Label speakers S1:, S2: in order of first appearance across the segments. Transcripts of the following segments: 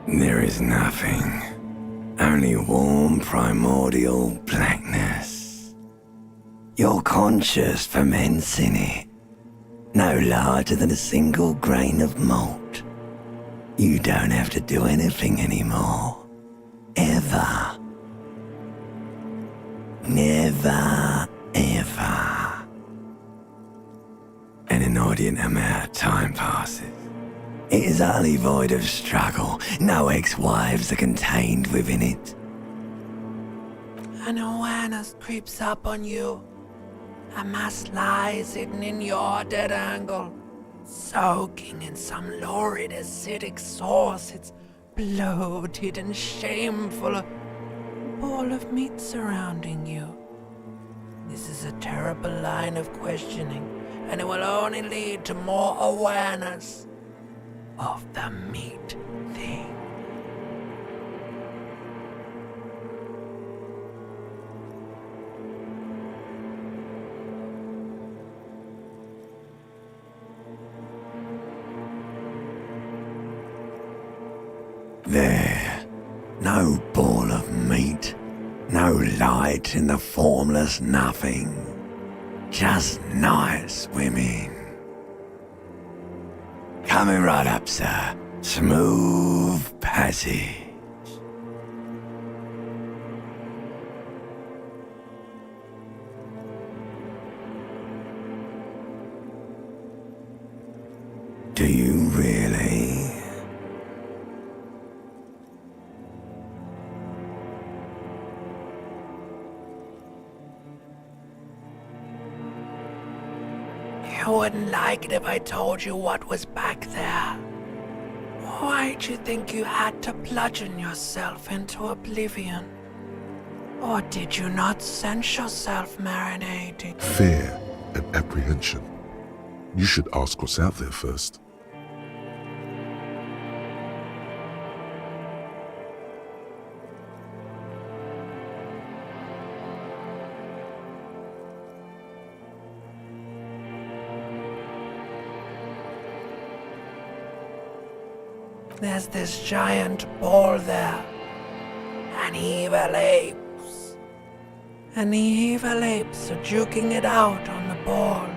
S1: There is nothing. Only warm primordial blackness. Your conscious ferments in it. No larger than a single grain of malt. You don't have to do anything anymore. Ever. Never, ever. An inordinate amount of time passes. It is utterly void of struggle. No ex-wives are contained within it.
S2: An awareness creeps up on you. A mass lies hidden in your dead angle, soaking in some lurid acidic sauce. It's bloated and shameful. A ball of meat surrounding you. This is a terrible line of questioning, and it will only lead to more awareness of the meat thing.
S1: There, no ball of meat, no light in the formless nothing, just nice women. Coming right up, sir. Smooth passage. Do you really?
S2: You wouldn't like it if I told you what was back there. Why'd you think you had to bludgeon yourself into oblivion? Or did you not sense yourself marinating?
S3: Fear and apprehension. You should ask what's out there first.
S2: There's this giant ball there. An evil apes. And the evil apes are juking it out on the ball.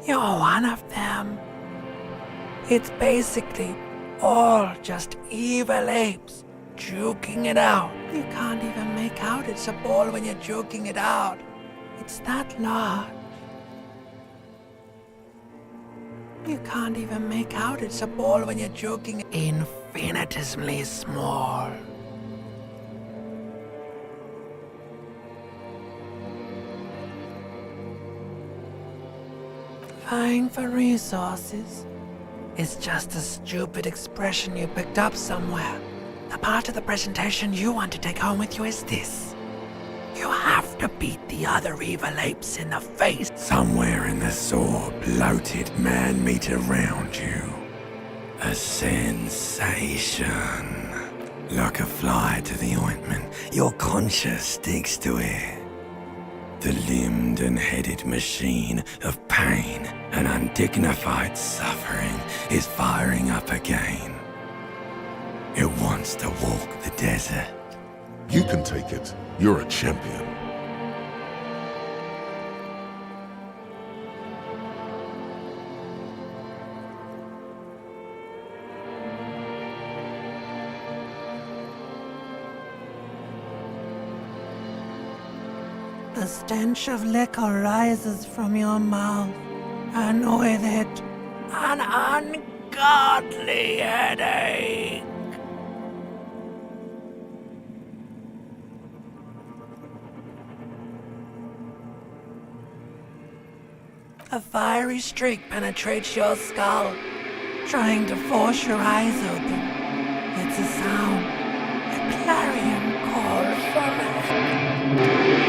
S2: You're one of them. It's basically all just evil apes juking it out. You can't even make out it's a ball when you're juking it out. It's that large. You can't even make out it's a ball when you're joking. Infinitesimally small. Vying for resources is just a stupid expression you picked up somewhere. The part of the presentation you want to take home with you is this. You have to beat the other evil apes in the face.
S1: Somewhere in the sore, bloated man meat around you. A sensation. Like a fly to the ointment, your conscience sticks to it. The limbed and headed machine of pain and undignified suffering is firing up again. It wants to walk the desert.
S3: You can take it. You're a champion.
S2: The stench of liquor rises from your mouth, and with it, an ungodly headache. A fiery streak penetrates your skull, trying to force your eyes open. It's a sound, a clarion call from heaven.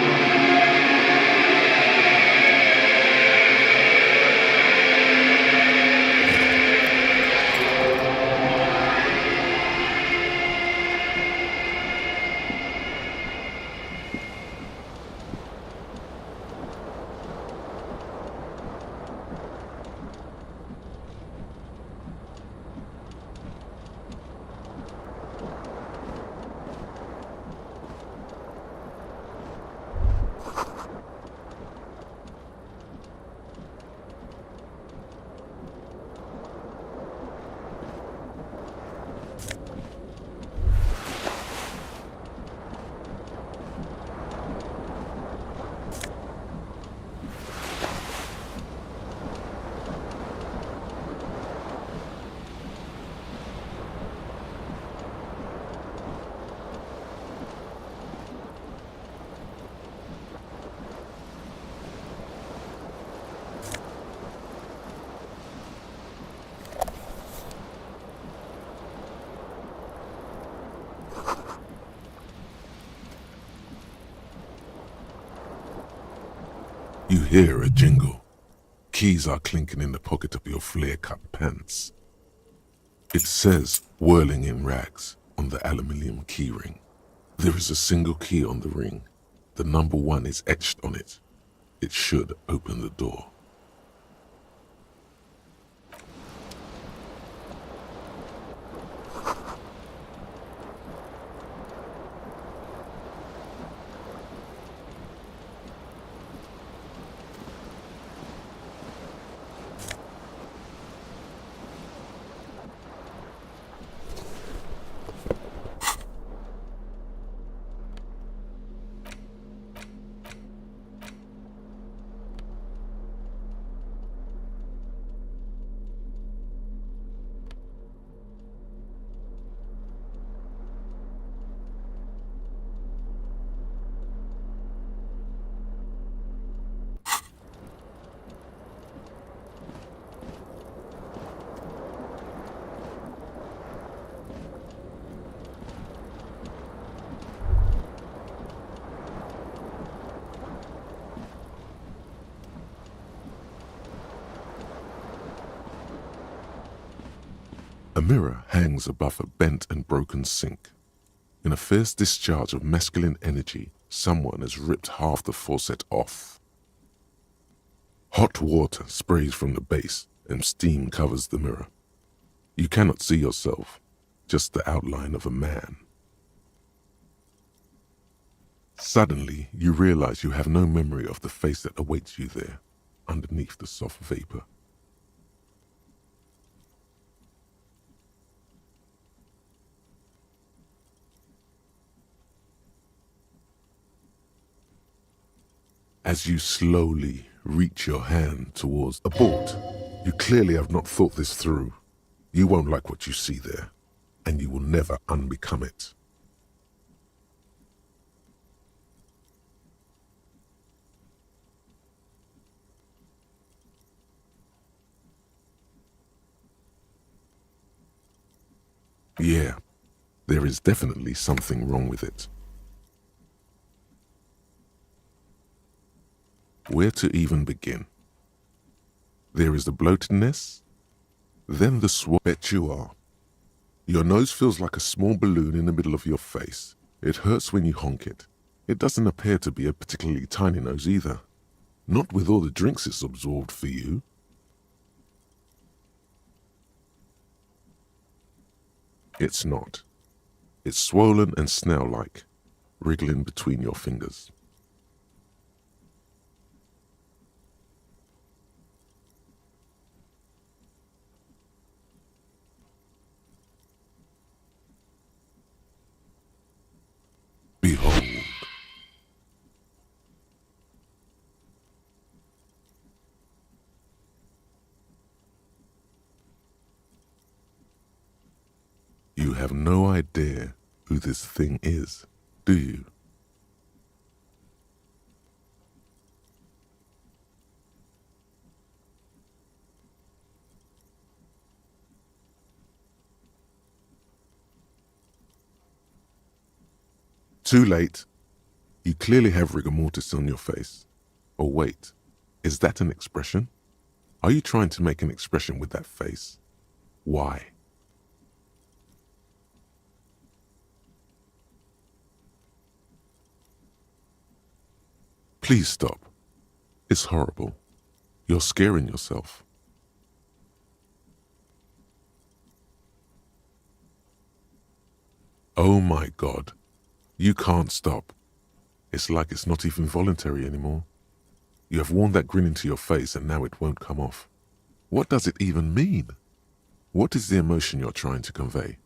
S3: You hear a jingle. Keys are clinking in the pocket of your flare-cut pants. It says, whirling in rags, on the aluminium keyring. There is a single key on the ring. The number 1 is etched on it. It should open the door. A mirror hangs above a bent and broken sink. In a fierce discharge of masculine energy, someone has ripped half the faucet off. Hot water sprays from the base and steam covers the mirror. You cannot see yourself, just the outline of a man. Suddenly, you realize you have no memory of the face that awaits you there, underneath the soft vapor. As you slowly reach your hand towards abort, you clearly have not thought this through. You won't like what you see there, and you will never unbecome it. Yeah, there is definitely something wrong with it. Where to even begin? There is the bloatedness, then the bet you are. Your nose feels like a small balloon in the middle of your face. It hurts when you honk it. It doesn't appear to be a particularly tiny nose either. Not with all the drinks it's absorbed for you. It's not. It's swollen and snail-like. wriggling between your fingers. Behold. You have no idea who this thing is, do you? Too late. You clearly have rigor mortis on your face. Or wait, is that an expression? Are you trying to make an expression with that face? Why? Please stop. It's horrible. You're scaring yourself. Oh my God. You can't stop. It's like it's not even voluntary anymore. You have worn that grin into your face and now it won't come off. What does it even mean? What is the emotion you're trying to convey?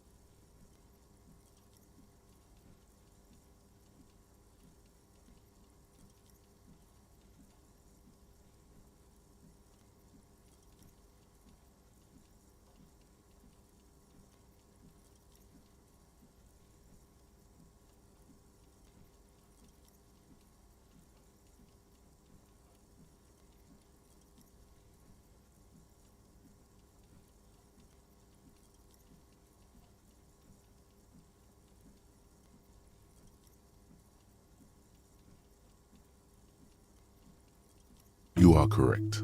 S3: You are correct.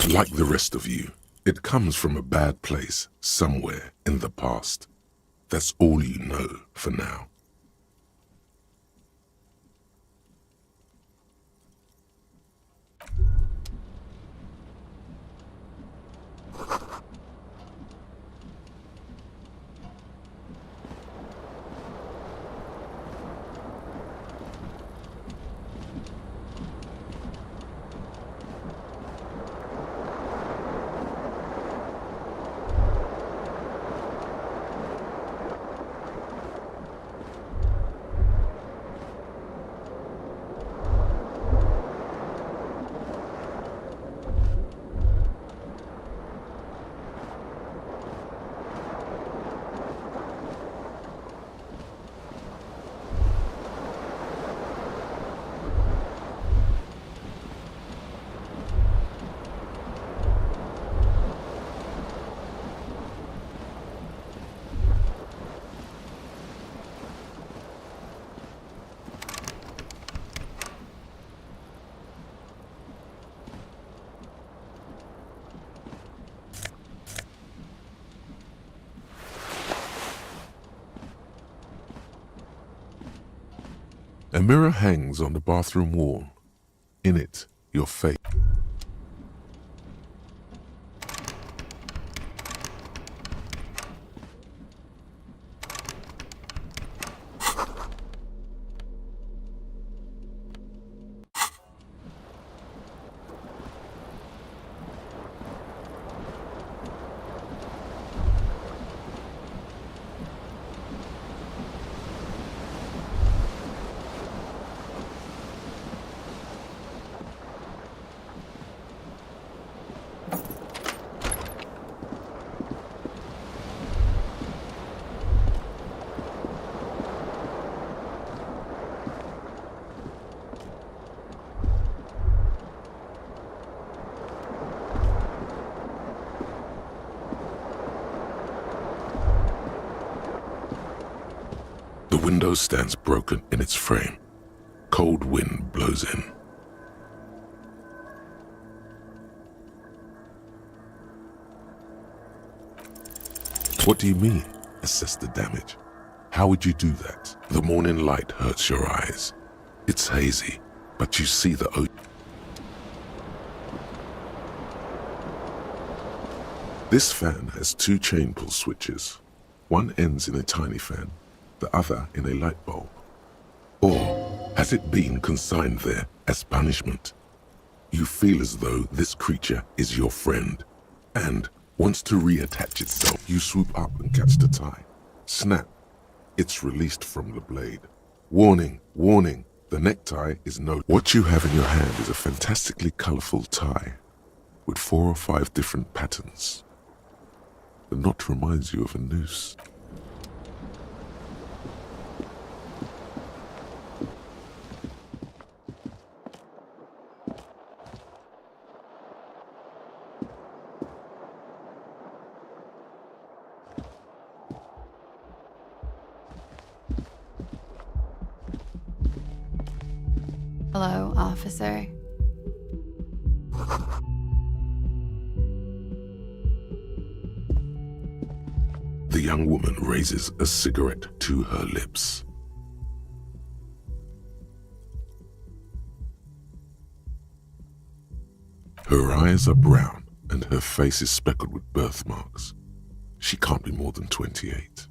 S3: Like the rest of you, it comes from a bad place somewhere in the past. That's all you know for now. A mirror hangs on the bathroom wall. In it, your face. window stands broken in its frame. Cold wind blows in. What do you mean? Assess the damage. How would you do that? The morning light hurts your eyes. It's hazy, but you see the ocean. This fan has two chain pull switches. One ends in a tiny fan, the other in a light bulb. Or has it been consigned there as punishment? You feel as though this creature is your friend and wants to reattach itself. You swoop up and catch the tie. Snap. It's released from the blade. Warning, warning, the necktie is no... What you have in your hand is a fantastically colorful tie with 4 or 5 different patterns. The knot reminds you of a noose.
S4: Hello, officer.
S3: The young woman raises a cigarette to her lips. Her eyes are brown and her face is speckled with birthmarks. She can't be more than 28.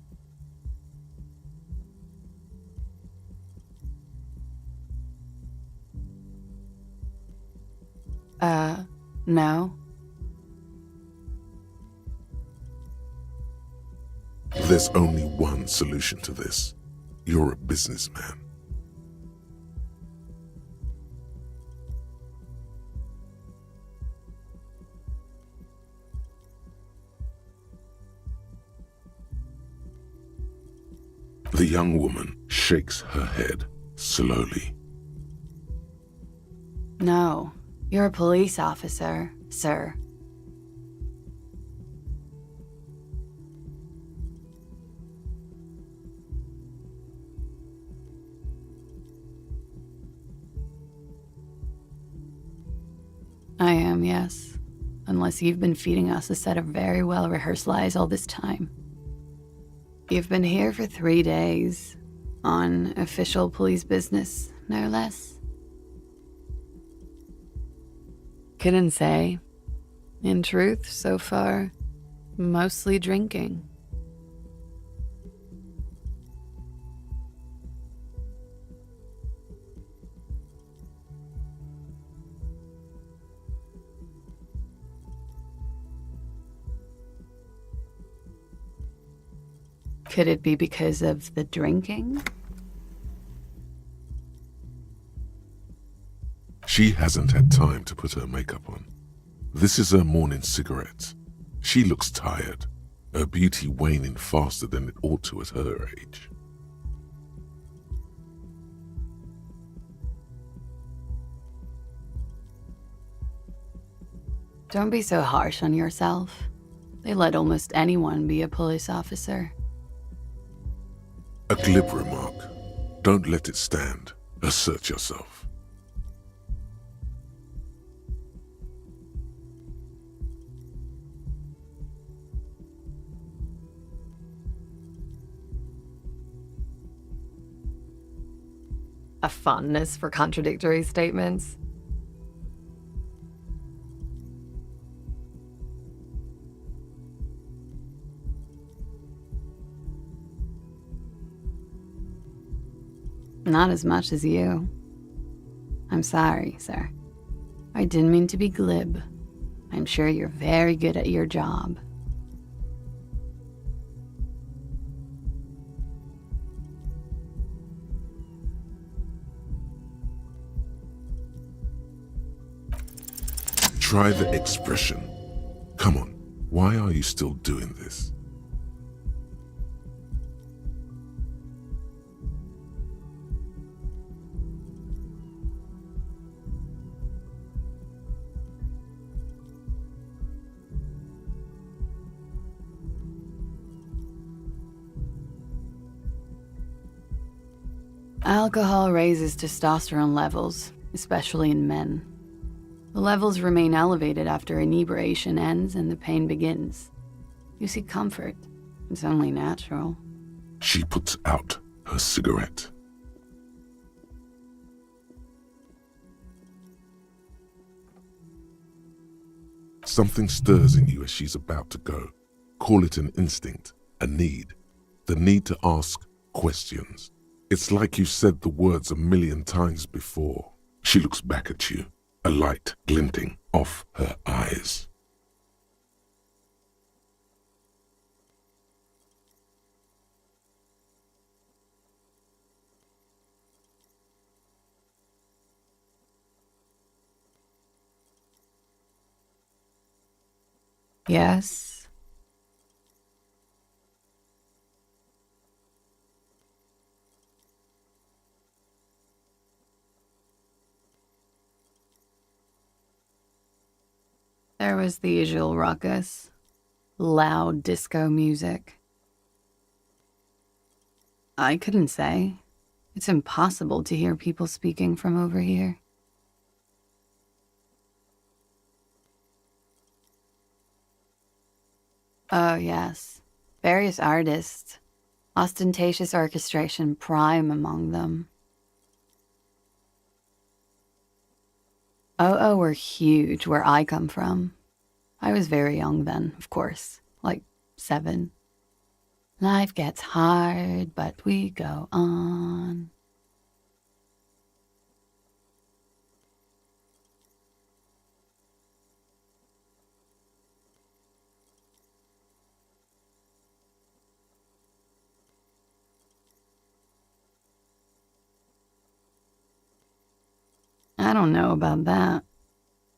S4: No.
S3: There's only one solution to this. You're a businessman. The young woman shakes her head slowly.
S4: No. You're a police officer, sir. I am, yes. Unless you've been feeding us a set of very well-rehearsed lies all this time. You've been here for 3 days. On official police business, no less. Couldn't say. In truth, so far, mostly drinking. Could it be because of the drinking?
S3: She hasn't had time to put her makeup on. This is her morning cigarette. She looks tired, her beauty waning faster than it ought to at her age.
S4: Don't be so harsh on yourself. They let almost anyone be a police officer.
S3: A glib remark. Don't let it stand. Assert yourself.
S5: A fondness for contradictory statements.
S4: Not as much as you. I'm sorry, sir. I didn't mean to be glib. I'm sure you're very good at your job.
S3: Try the expression. Come on, why are you still doing this?
S4: Alcohol raises testosterone levels, especially in men. The levels remain elevated after inebriation ends and the pain begins. You seek comfort. It's only natural.
S3: She puts out her cigarette. Something stirs in you as she's about to go. Call it an instinct, a need. The need to ask questions. It's like you said the words 1,000,000 times before. She looks back at you, a light glinting off her eyes.
S4: Yes. There was the usual ruckus. Loud disco music. I couldn't say. It's impossible to hear people speaking from over here. Oh, yes. Various artists. Ostentatious orchestration prime among them. Oh, were huge where I come from. I was very young then, of course, like 7. Life gets hard, but we go on. I don't know about that.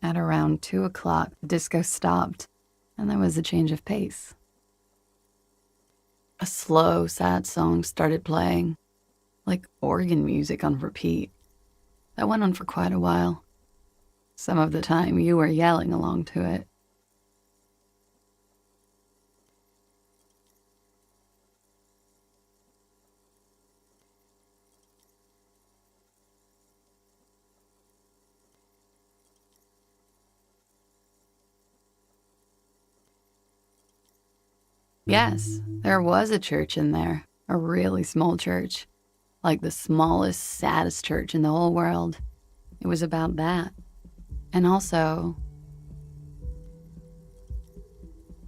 S4: At around 2 o'clock, the disco stopped, and there was a change of pace. A slow, sad song started playing, like organ music on repeat. That went on for quite a while. Some of the time, you were yelling along to it. Yes, there was a church in there, a really small church, like the smallest, saddest church in the whole world. It was about that. And also,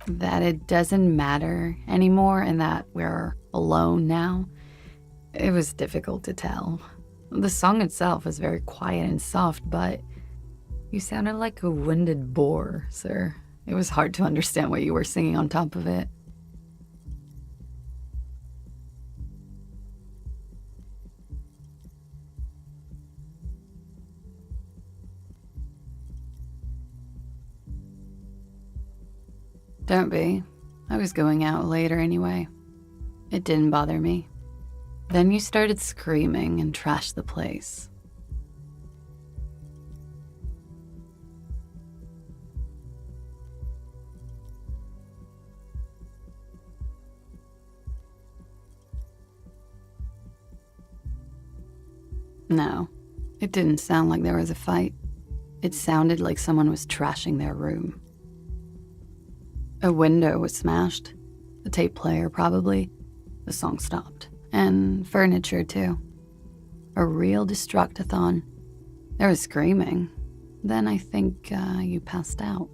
S4: that it doesn't matter anymore and that we're alone now. It was difficult to tell. The song itself was very quiet and soft, but you sounded like a winded boar, sir. It was hard to understand what you were singing on top of it. Don't be. I was going out later anyway. It didn't bother me. Then you started screaming and trashed the place. No, it didn't sound like there was a fight. It sounded like someone was trashing their room. A window was smashed. A tape player, probably. The song stopped. And furniture, too. A real destructathon. There was screaming. Then I think you passed out.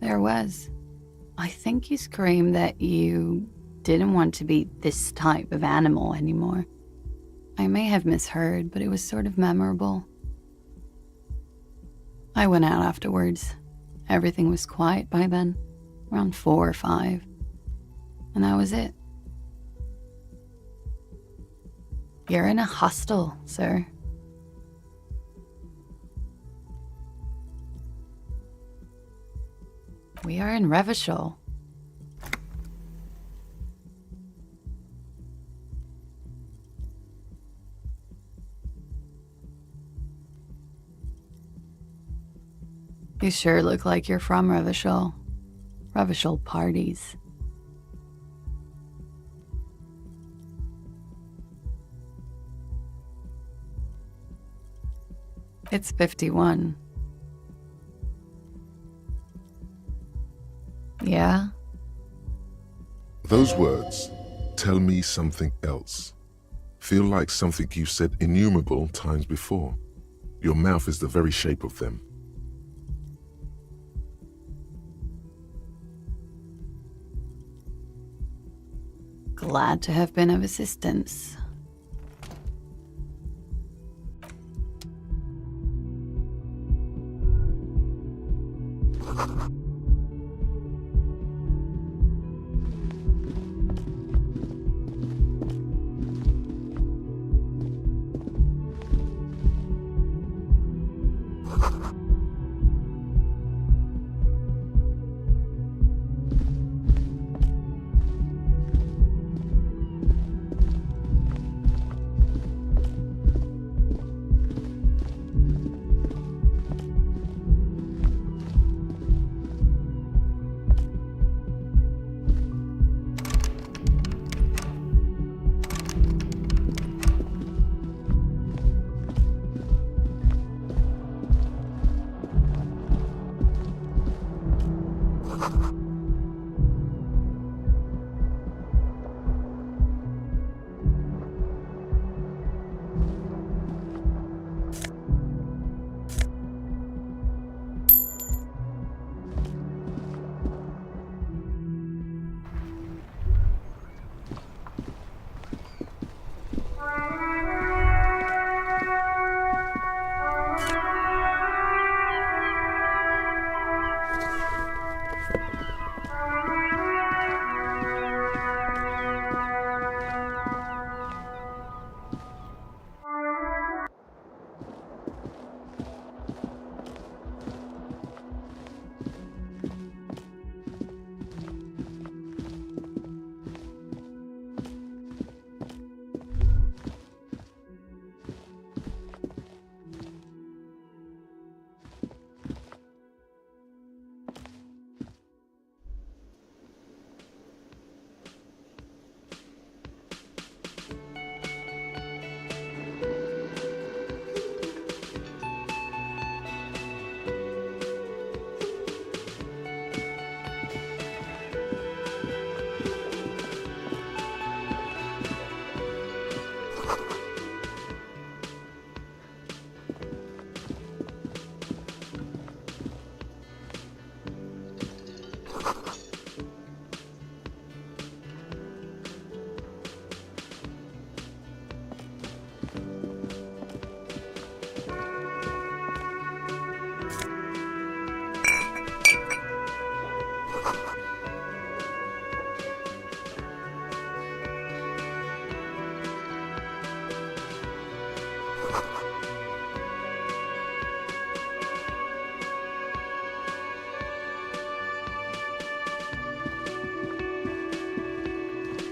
S4: There was. I think you screamed that you didn't want to be this type of animal anymore. I may have misheard, but it was sort of memorable. I went out afterwards. Everything was quiet by then, around 4 or 5. And that was it. You're in a hostel, sir. We are in Revachol. You sure look like you're from Revachol. rubbish old parties. It's 51. Yeah?
S3: Those words tell me something else. Feel like something you've said innumerable times before. Your mouth is the very shape of them.
S4: Glad to have been of assistance.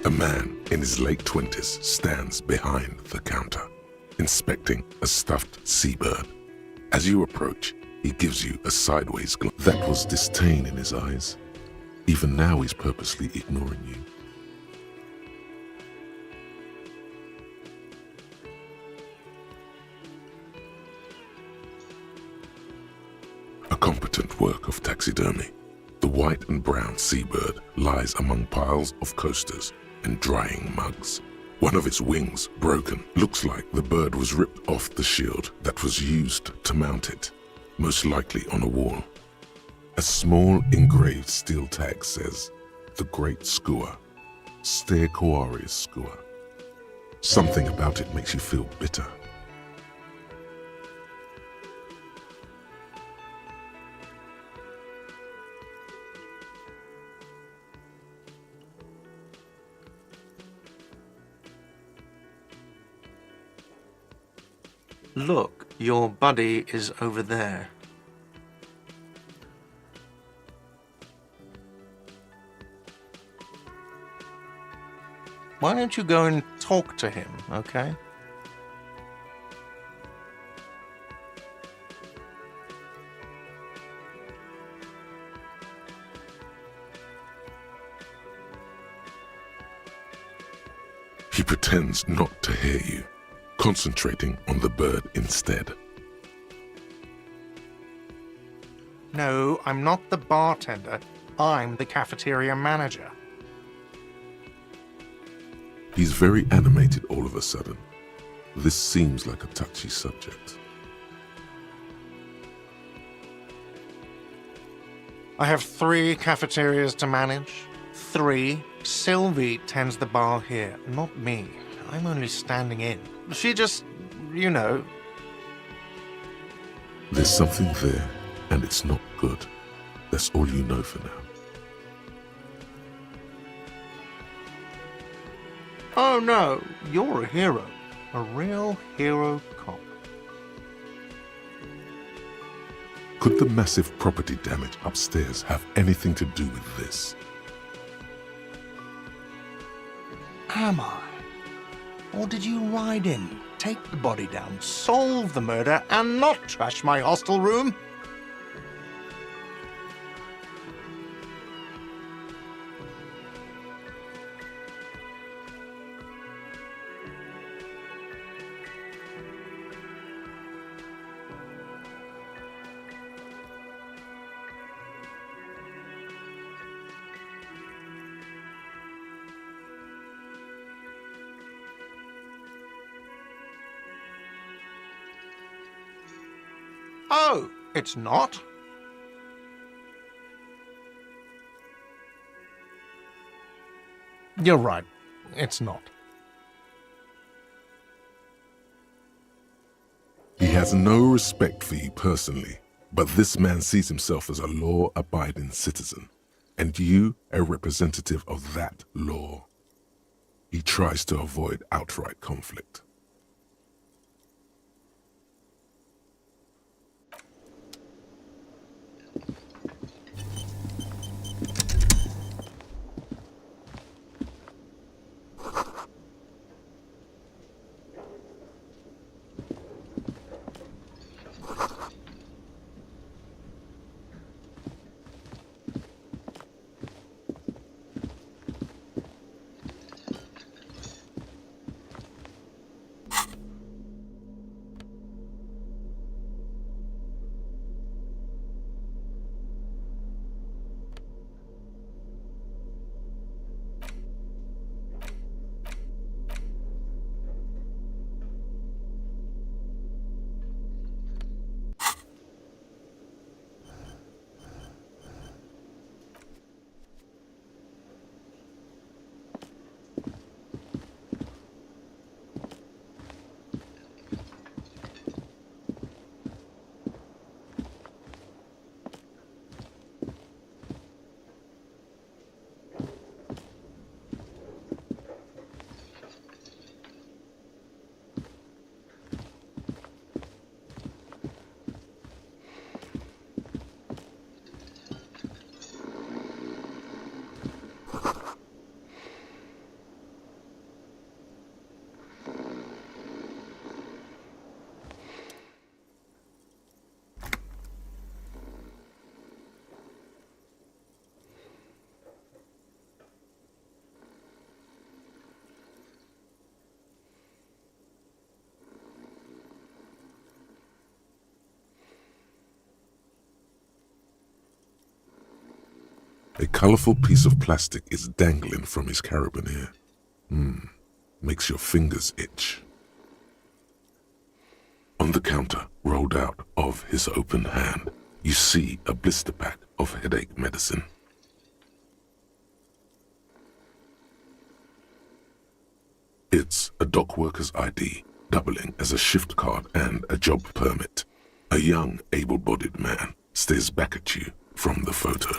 S3: A man in his late 20s stands behind the counter, inspecting a stuffed seabird. As you approach, he gives you a sideways glance. That was disdain in his eyes. Even now he's purposely ignoring you. A competent work of taxidermy. The white and brown seabird lies among piles of coasters and drying mugs. One of its wings, broken, looks like the bird was ripped off the shield that was used to mount it, most likely on a wall. A small engraved steel tag says, "The Great Skua, Ste Koaris Skua." Something about it makes you feel bitter.
S6: Look, your buddy is over there. Why don't you go and talk to him, okay?
S3: pretends not to hear you, concentrating on the bird instead.
S6: No, I'm not the bartender. I'm the cafeteria manager.
S3: He's very animated all of a sudden. This seems like a touchy subject.
S6: I have 3 cafeterias to manage. 3. Sylvie tends the bar here, not me. I'm only standing in. She just, you know.
S3: There's something there, and it's not good. That's all you know for now.
S6: Oh no, you're a hero. A real hero cop.
S3: Could the massive property damage upstairs have anything to do with this?
S6: Am I? Or did you ride in, take the body down, solve the murder, and not trash my hostel room? Oh, it's not? You're right. It's not.
S3: He has no respect for you personally, but this man sees himself as a law-abiding citizen, and you a representative of that law. He tries to avoid outright conflict. A colorful piece of plastic is dangling from his carabiner. Makes your fingers itch. On the counter, rolled out of his open hand, you see a blister pack of headache medicine. It's a dock worker's ID, doubling as a shift card and a job permit. A young, able-bodied man stares back at you from the photo.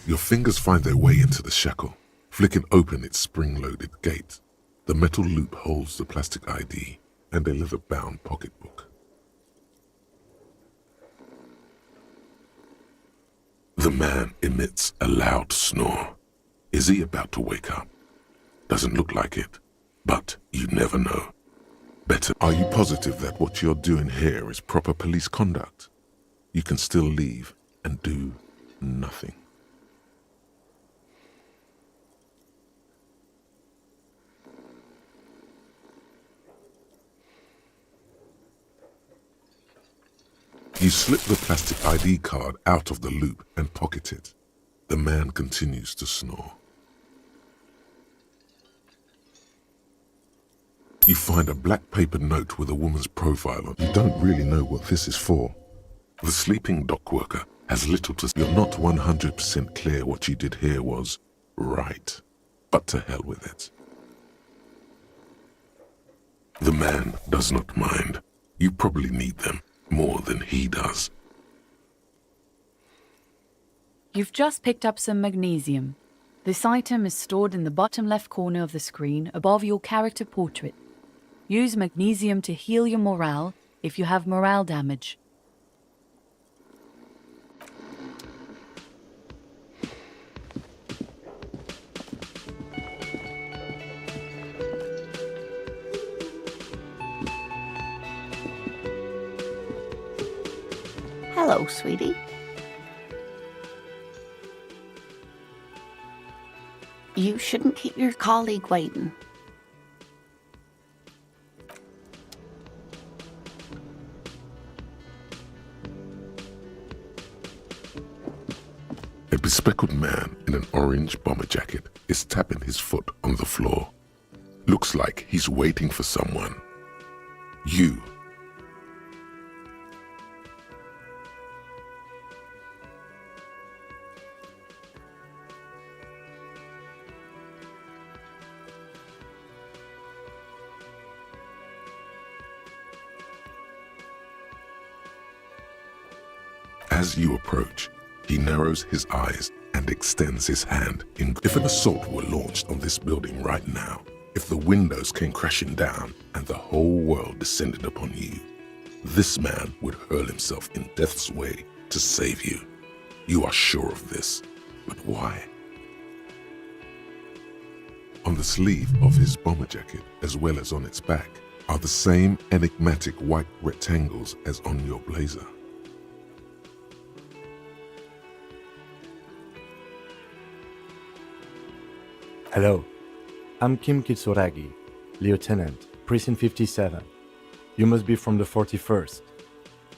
S3: Your fingers find their way into the shackle, flicking open its spring-loaded gate. The metal loop holds the plastic ID and a leather-bound pocketbook. The man emits a loud snore. Is he about to wake up? Doesn't look like it, but you never know. Better. Are you positive that what you're doing here is proper police conduct? You can still leave and do nothing. You slip the plastic ID card out of the loop and pocket it. The man continues to snore. You find a black paper note with a woman's profile on. You don't really know what this is for. The sleeping dock worker has little to say. You're not 100% clear what you did here was right, but to hell with it. The man does not mind. You probably need them more than he does.
S4: You've just picked up some magnesium. This item is stored in the bottom left corner of the screen above your character portrait. Use magnesium to heal your morale if you have morale damage.
S7: Hello, sweetie. You shouldn't keep your colleague waiting.
S3: A bespectacled man in an orange bomber jacket is tapping his foot on the floor. Looks like he's waiting for someone. You. As you approach, he narrows his eyes and extends his hand. If an assault were launched on this building right now, if the windows came crashing down and the whole world descended upon you, this man would hurl himself in death's way to save you. You are sure of this, but why? On the sleeve of his bomber jacket, as well as on its back, are the same enigmatic white rectangles as on your blazer.
S8: Hello, I'm Kim Kitsuragi, Lieutenant, Precinct 57. You must be from the 41st.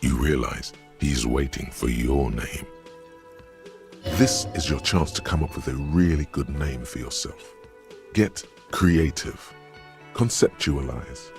S3: You realize he's waiting for your name. This is your chance to come up with a really good name for yourself. Get creative. Conceptualize.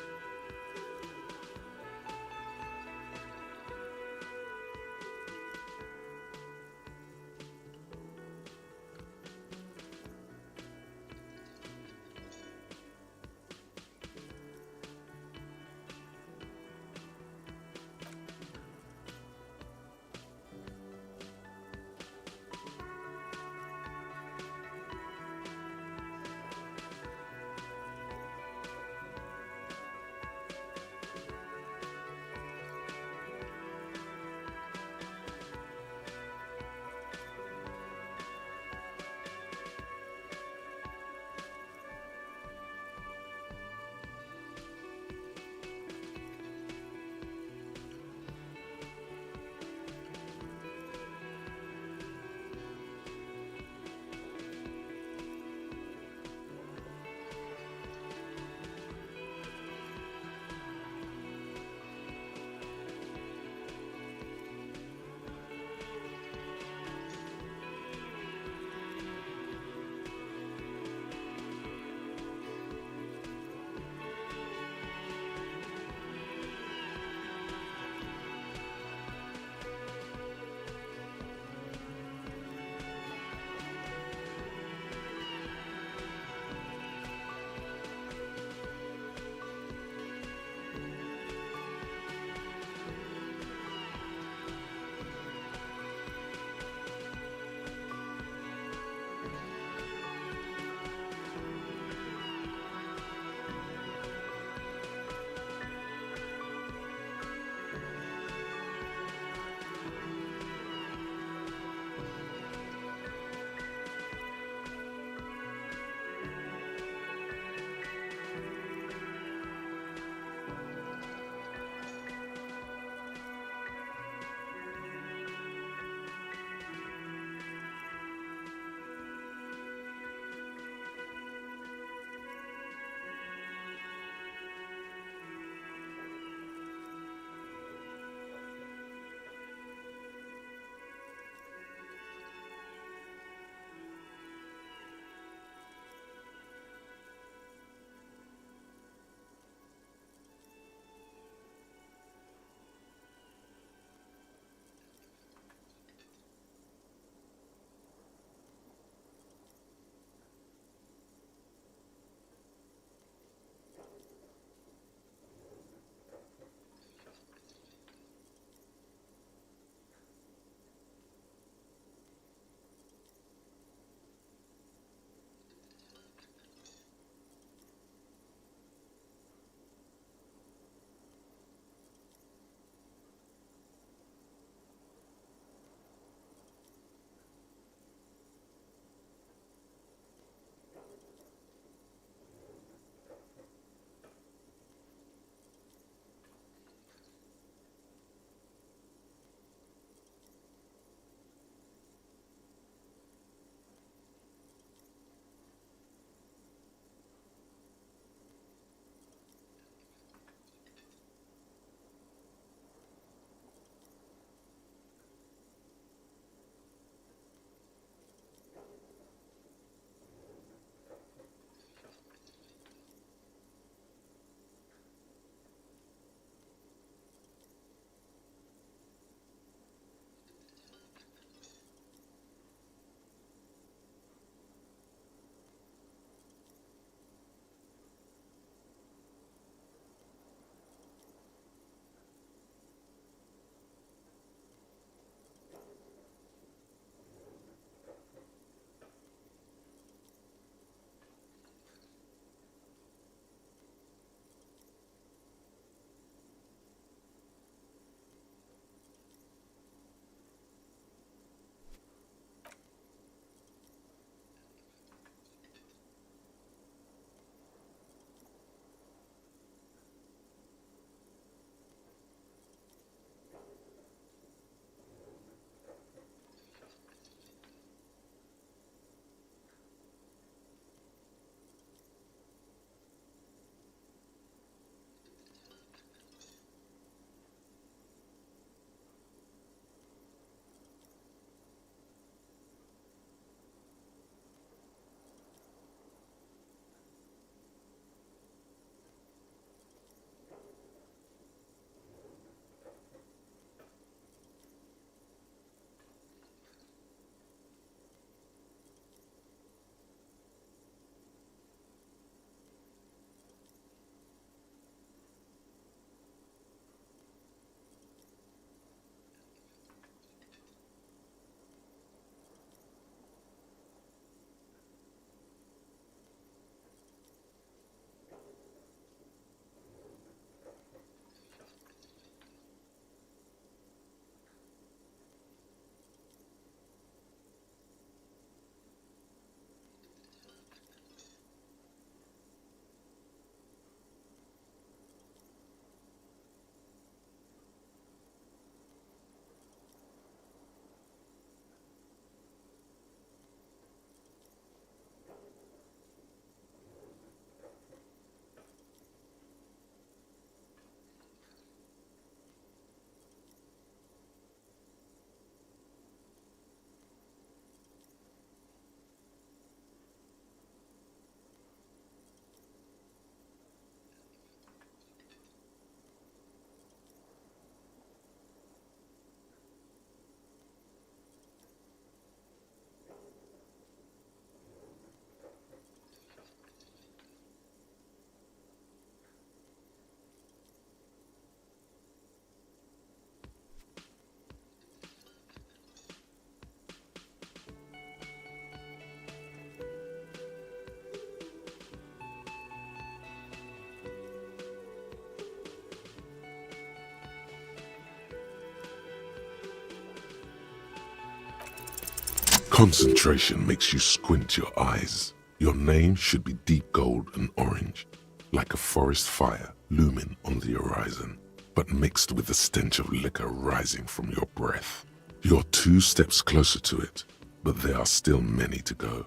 S3: Concentration makes you squint your eyes. Your name should be deep gold and orange, like a forest fire looming on the horizon, but mixed with the stench of liquor rising from your breath. You're 2 steps closer to it, but there are still many to go.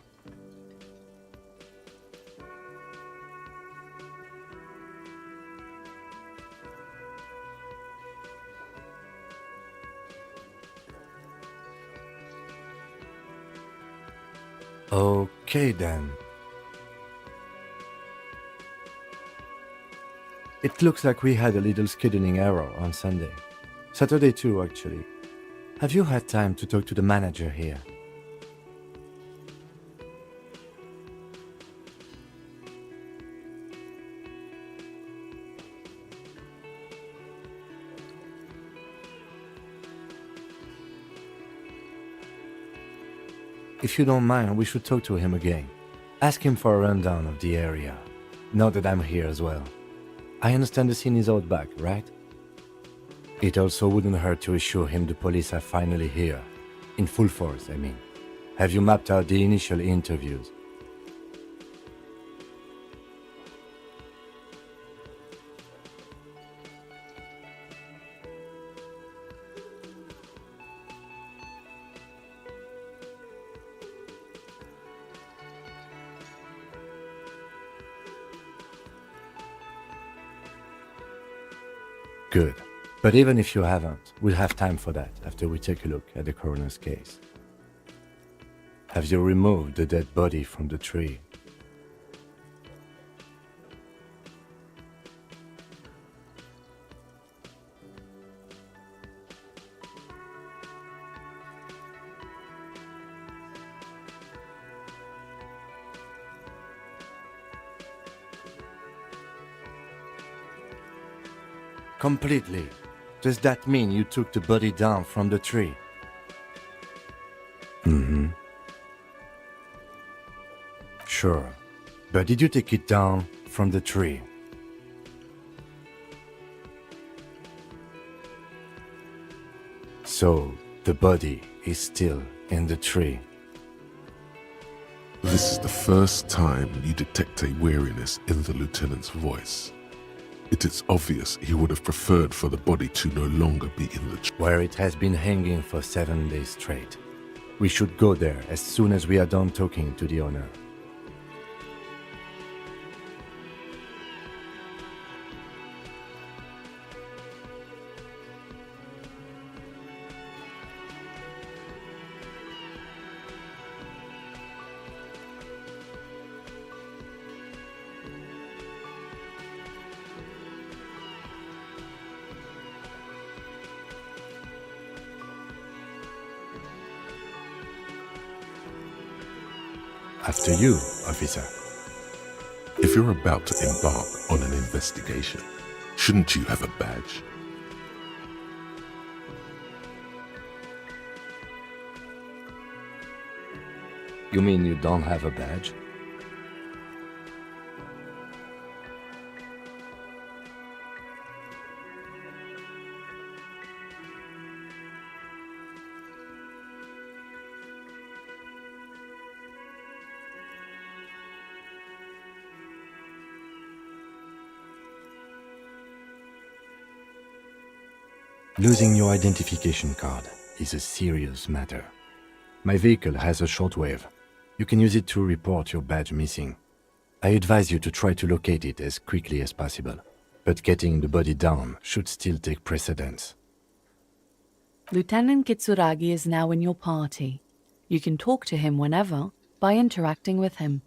S8: Okay then. It looks like we had a little scheduling error on Sunday. Saturday too, actually. Have you had time to talk to the manager here? If you don't mind, we should talk to him again. Ask him for a rundown of the area, now that I'm here as well. I understand the scene is out back, right? It also wouldn't hurt to assure him the police are finally here. In full force, I mean. Have you mapped out the initial interviews? Good. But even if you haven't, we'll have time for that after we take a look at the coroner's case. Have you removed the dead body from the tree? Completely. Does that mean you took the body down from the tree? Mm-hmm. Sure. But did you take it down from the tree? So, the body is still in the tree.
S3: This is the first time you detect a weariness in the lieutenant's voice. It is obvious he would have preferred for the body to no longer be in the tree.
S8: Where it has been hanging for 7 days straight. We should go there as soon as we are done talking to the owner. After you, officer.
S3: If you're about to embark on an investigation, shouldn't you have a badge?
S8: You mean you don't have a badge? Losing your identification card is a serious matter. My vehicle has a shortwave. You can use it to report your badge missing. I advise you to try to locate it as quickly as possible, but getting the body down should still take precedence.
S9: Lieutenant Kitsuragi is now in your party. You can talk to him whenever by interacting with him.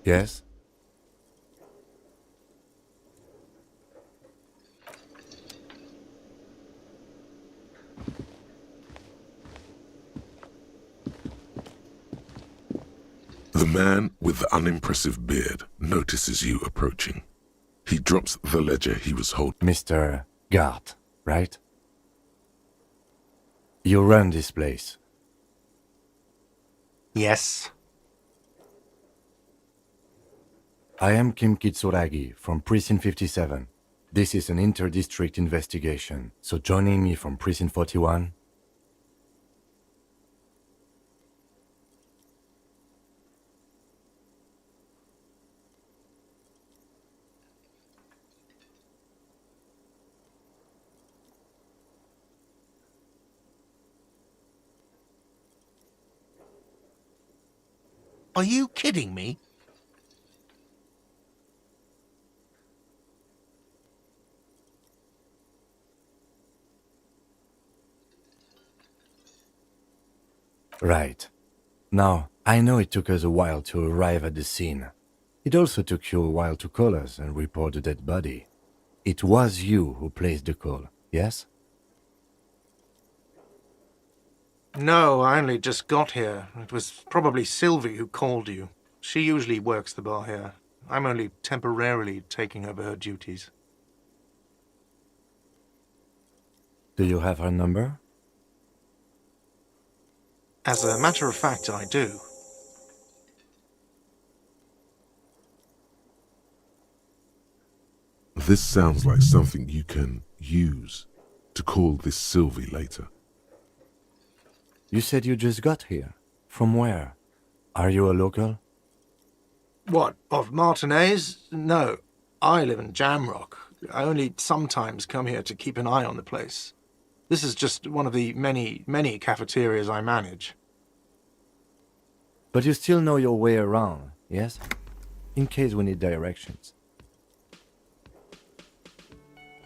S8: Yes?
S3: The man with the unimpressive beard notices you approaching. He drops the ledger he was holding.
S8: Mr. Gart, right? You run this place.
S6: Yes.
S8: I am Kim Kitsuragi from Precinct 57. This is an inter-district investigation, so joining me from Precinct 41.
S6: Are you kidding me?
S8: Right. Now, I know it took us a while to arrive at the scene. It also took you a while to call us and report the dead body. It was you who placed the call, yes?
S6: No, I only just got here. It was probably Sylvie who called you. She usually works the bar here. I'm only temporarily taking over her duties.
S8: Do you have her number?
S6: As a matter of fact, I do.
S3: This sounds like something you can use to call this Sylvie later.
S8: You said you just got here. From where? Are you a local?
S6: What, of Martinez? No, I live in Jamrock. I only sometimes come here to keep an eye on the place. This is just one of the many cafeterias I manage.
S8: But you still know your way around, yes? In case we need directions.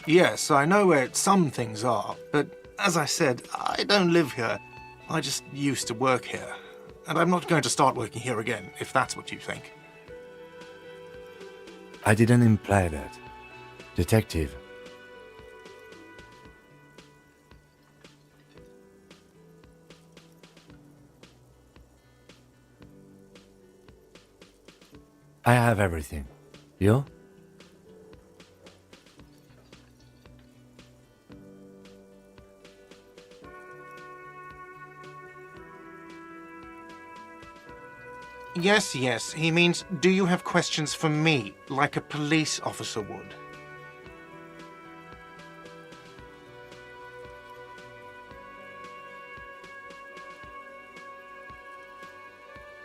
S6: Yes, I know where some things are, but as I said, I don't live here. I just used to work here. And I'm not going to start working here again, if that's what you think.
S8: I didn't imply that. Detective. I have everything. You?
S6: Yes, he means, do you have questions for me, like a police officer would?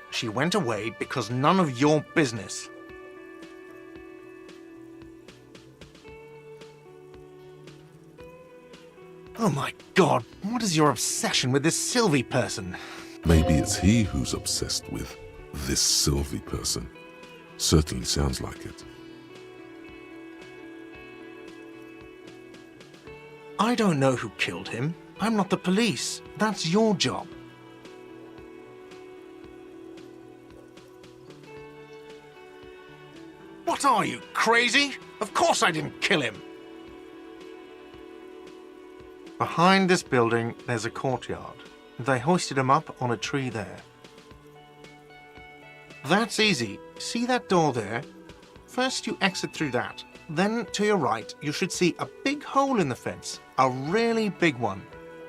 S6: She went away because none of your business. Oh my God, what is your obsession with this Sylvie person?
S3: Maybe it's he who's obsessed with this Sylvie person. Certainly sounds like it.
S6: I don't know who killed him. I'm not the police. That's your job. What are you, crazy? Of course I didn't kill him. Behind this building, there's a courtyard. They hoisted him up on a tree there. That's easy. See that door there? First you exit through that. Then to your right, you should see a big hole in the fence. A really big one.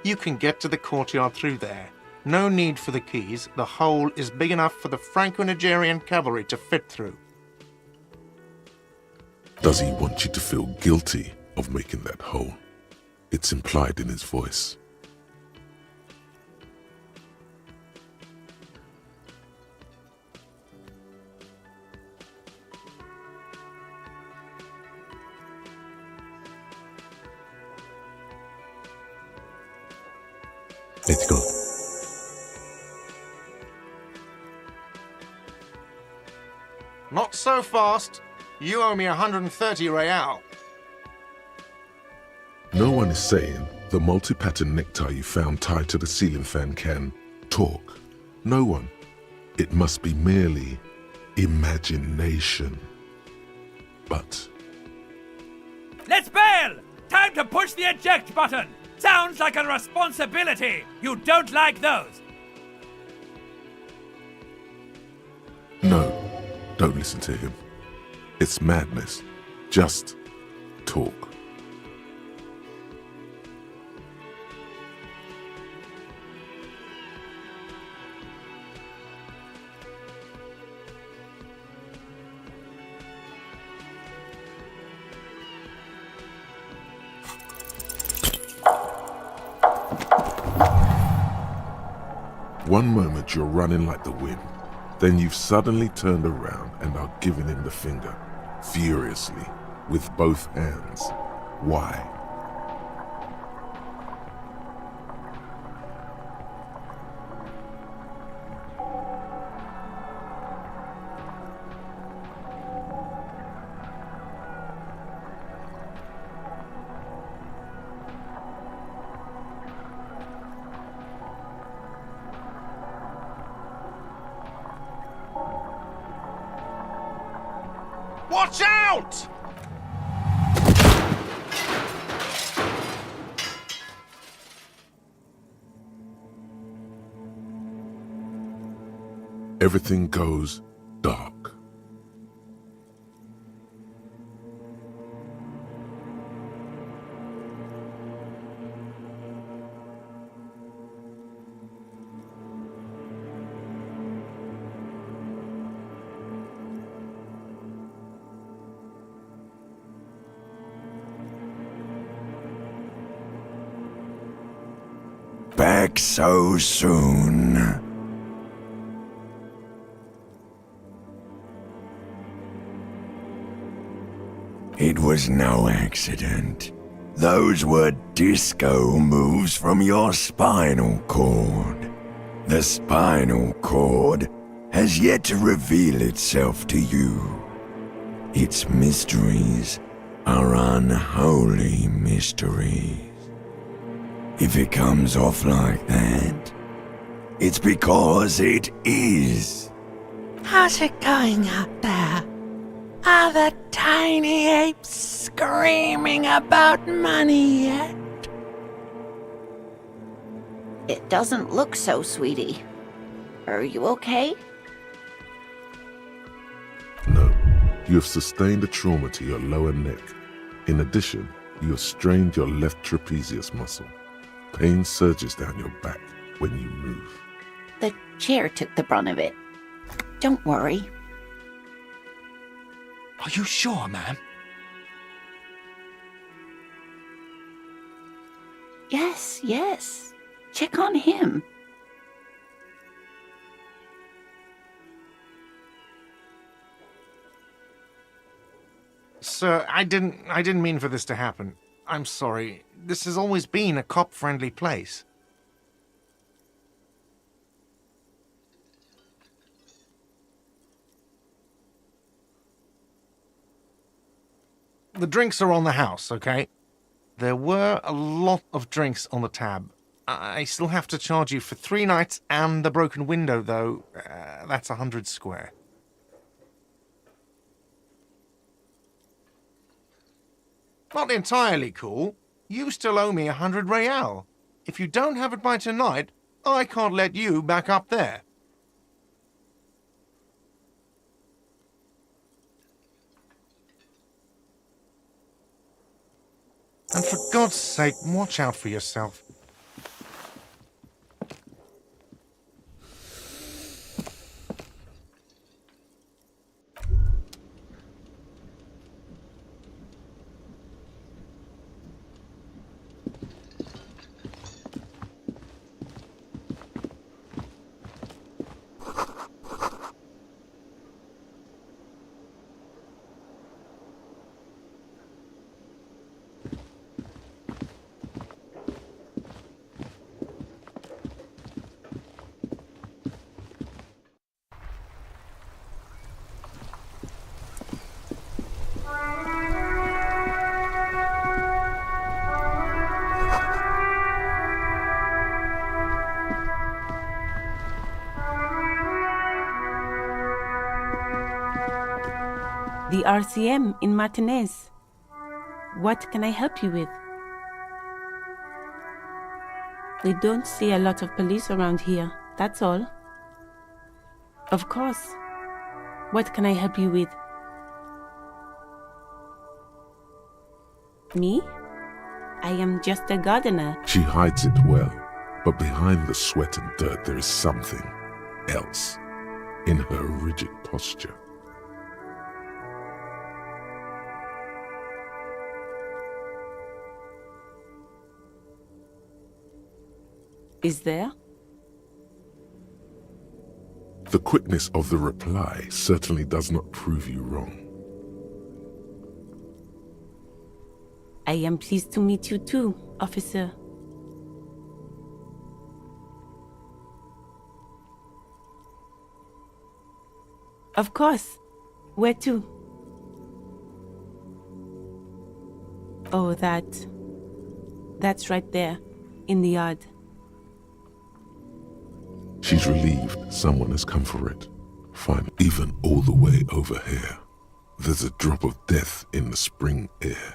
S6: You can get to the courtyard through there. No need for the keys. The hole is big enough for the Franco-Nigerian cavalry to fit through.
S3: Does he want you to feel guilty of making that hole? It's implied in his voice.
S8: Let's go.
S6: Not so fast. You owe me 130 real.
S3: No one is saying the multi-pattern necktie you found tied to the ceiling fan can talk. No one. It must be merely imagination. But
S2: Let's bail! Time to push the eject button! Sounds like a responsibility! You don't like those!
S3: no, don't listen to him. It's madness. Just talk. One moment you're running like the wind, then you've suddenly turned around and are giving him the finger, furiously, with both hands. Why?
S6: Watch out!
S3: Everything goes dark.
S1: Back so soon. It was no accident. Those were disco moves from your spinal cord. The spinal cord has yet to reveal itself to you. Its mysteries are unholy mysteries. If it comes off like that, it's because it is.
S2: How's it going out there? Are the tiny apes screaming about money yet?
S7: It doesn't look so, sweetie. Are you okay?
S3: No, you have sustained a trauma to your lower neck. In addition, you have strained your left trapezius muscle. Pain surges down your back when you move.
S7: The chair took the brunt of it. Don't worry.
S2: Are you sure, ma'am?
S7: Yes, yes. Check on him.
S6: Sir, I didn't mean for this to happen. I'm sorry. This has always been a cop-friendly place. The drinks are on the house, okay? There were a lot of drinks on the tab. I still have to charge you for 3 nights and the broken window, though. That's 100 square. Not entirely cool. You still owe me 100 real. If you don't have it by tonight, I can't let you back up there. And for God's sake, watch out for yourself.
S10: RCM in Martinez. What can I help you with? We don't see a lot of police around here, that's all. Of course. What can I help you with? Me? I am just a gardener.
S3: She hides it well, but behind the sweat and dirt there is something else in her rigid posture.
S10: Is there?
S3: The quickness of the reply certainly does not prove you wrong.
S10: I am pleased to meet you too, officer. Of course. Where to? Oh, that's right there, in the yard.
S3: She's relieved someone has come for it. Fine, even all the way over here. There's a drop of death in the spring air.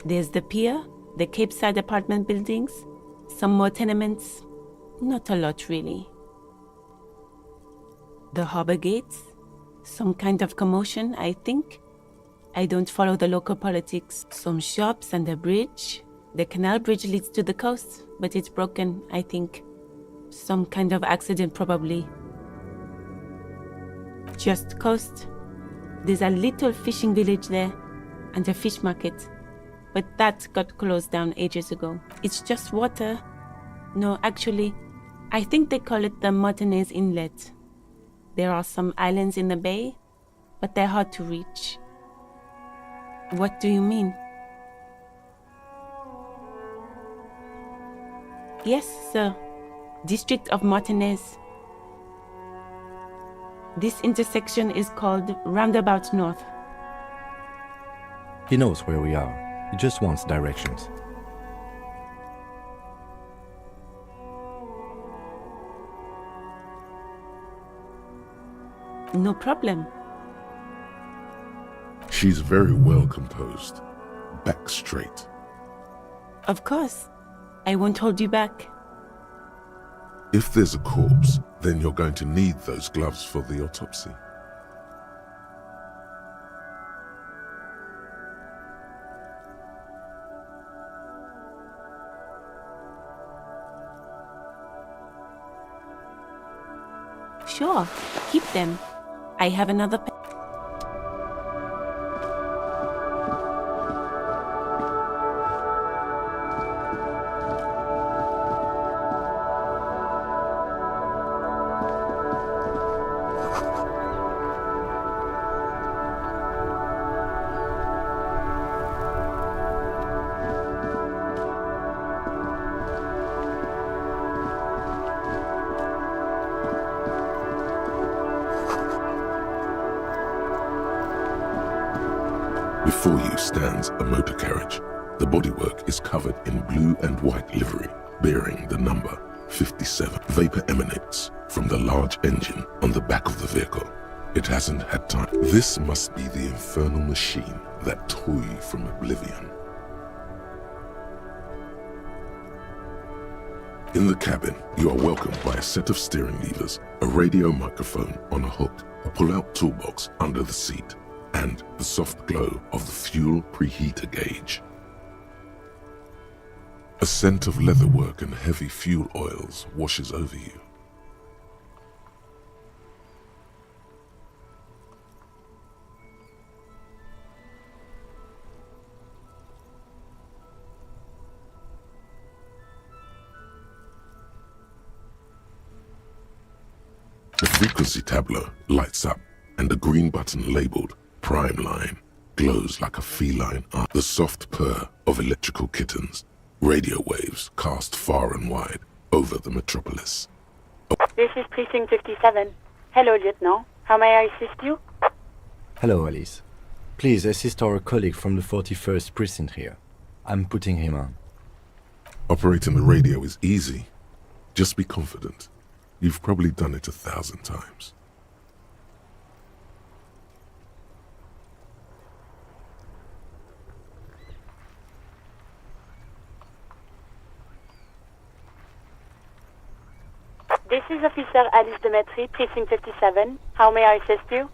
S10: There's the pier, the Cape Side apartment buildings, some more tenements. Not a lot, really. The harbor gates, some kind of commotion, I think. I don't follow the local politics. Some shops and a bridge. The canal bridge leads to the coast, but it's broken, I think. Some kind of accident, probably. Just coast. There's a little fishing village there, and a fish market. But that got closed down ages ago. It's just water. No, actually, I think they call it the Martinez Inlet. There are some islands in the bay, but they're hard to reach. What do you mean? Yes, sir. District of Martinez. This intersection is called Roundabout North.
S8: He knows where we are. He just wants directions.
S10: No problem.
S3: She's very well composed. Back straight.
S10: Of course. I won't hold you back.
S3: If there's a corpse, then you're going to need those gloves for the autopsy.
S10: Sure, keep them. I have another
S3: Before you stands a motor carriage. The bodywork is covered in blue and white livery, bearing the number 57. Vapor emanates from the large engine on the back of the vehicle. It hasn't had time. This must be the infernal machine that tore you from oblivion. In the cabin, you are welcomed by a set of steering levers, a radio microphone on a hook, a pull-out toolbox under the seat, and the soft glow of the fuel preheater gauge. A scent of leatherwork and heavy fuel oils washes over you. The frequency tableau lights up and a green button labeled Prime Line glows like a feline eye. The soft purr of electrical kittens. Radio waves cast far and wide over the metropolis.
S11: This is Precinct 57. Hello, Lieutenant. How may I assist you?
S8: Hello, Alice. Please assist our colleague from the 41st Precinct here. I'm putting him on.
S3: Operating the radio is easy. Just be confident. You've probably done it 1,000 times.
S11: This is Officer Alice Demetri, Precinct 57. How may I assist you?